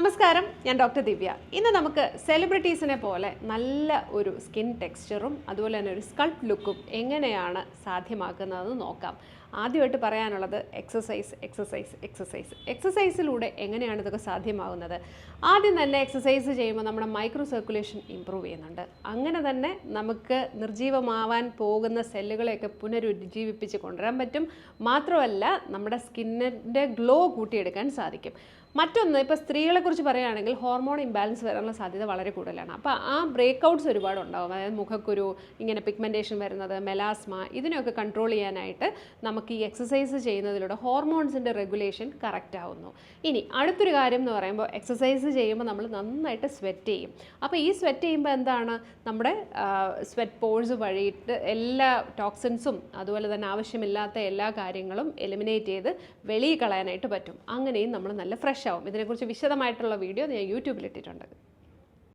നമസ്കാരം, ഞാൻ ഡോക്ടർ ദിവ്യ. ഇന്ന് നമുക്ക് സെലിബ്രിറ്റീസിനെ പോലെ നല്ല ഒരു സ്കിൻ ടെക്സ്ചറും അതുപോലെ തന്നെ ഒരു സ്കൾപ്റ്റ് ലുക്കും എങ്ങനെയാണ് സാധ്യമാക്കുന്നതെന്ന് നോക്കാം. ആദ്യമായിട്ട് പറയാനുള്ളത് എക്സസൈസിലൂടെ എങ്ങനെയാണ് ഇതൊക്കെ സാധ്യമാകുന്നത്. ആദ്യം തന്നെ എക്സസൈസ് ചെയ്യുമ്പോൾ നമ്മുടെ മൈക്രോ സർക്കുലേഷൻ ഇമ്പ്രൂവ് ചെയ്യുന്നുണ്ട്. അങ്ങനെ തന്നെ നമുക്ക് നിർജ്ജീവമാവാൻ പോകുന്ന സെല്ലുകളെയൊക്കെ പുനരുജ്ജീവിപ്പിച്ച് കൊണ്ടുവരാൻ പറ്റും. മാത്രമല്ല നമ്മുടെ സ്കിന്നിൻ്റെ ഗ്ലോ കൂട്ടിയെടുക്കാൻ സാധിക്കും. മറ്റൊന്ന്, ഇപ്പോൾ സ്ത്രീകളെക്കുറിച്ച് പറയുകയാണെങ്കിൽ ഹോർമോൺ ഇംബാലൻസ് വരാനുള്ള സാധ്യത വളരെ കൂടുതലാണ്. അപ്പോൾ ആ ബ്രേക്കൗട്ട്സ് ഒരുപാടുണ്ടാകും. അതായത് മുഖക്കുരു, ഇങ്ങനെ പിഗ്മെൻറ്റേഷൻ വരുന്നത്, മെലാസ്മ, ഇതിനെയൊക്കെ കൺട്രോൾ ചെയ്യാനായിട്ട് നമുക്ക് ഈ എക്സസൈസ് ചെയ്യുന്നതിലൂടെ ഹോർമോൺസിൻ്റെ റെഗുലേഷൻ കറക്റ്റ് ആവുന്നു. ഇനി അടുത്തൊരു കാര്യം എന്ന് പറയുമ്പോൾ, എക്സസൈസ് ചെയ്യുമ്പോൾ നമ്മൾ നന്നായിട്ട് സ്വെറ്റ് ചെയ്യും. അപ്പോൾ ഈ സ്വെറ്റ് ചെയ്യുമ്പോൾ എന്താണ്, നമ്മുടെ സ്വെറ്റ് പോഴ്സ് വഴിയിട്ട് എല്ലാ ടോക്സിൻസും അതുപോലെ തന്നെ ആവശ്യമില്ലാത്ത എല്ലാ കാര്യങ്ങളും എലിമിനേറ്റ് ചെയ്ത് വെളിയിൽ കളയാനായിട്ട് പറ്റും. അങ്ങനെയും നമ്മൾ നല്ല ഫ്രഷ് ആവും. ഇതിനെക്കുറിച്ച് വിശദമായിട്ടുള്ള വീഡിയോ ഞാൻ യൂട്യൂബിൽ ഇട്ടിട്ടുണ്ട്.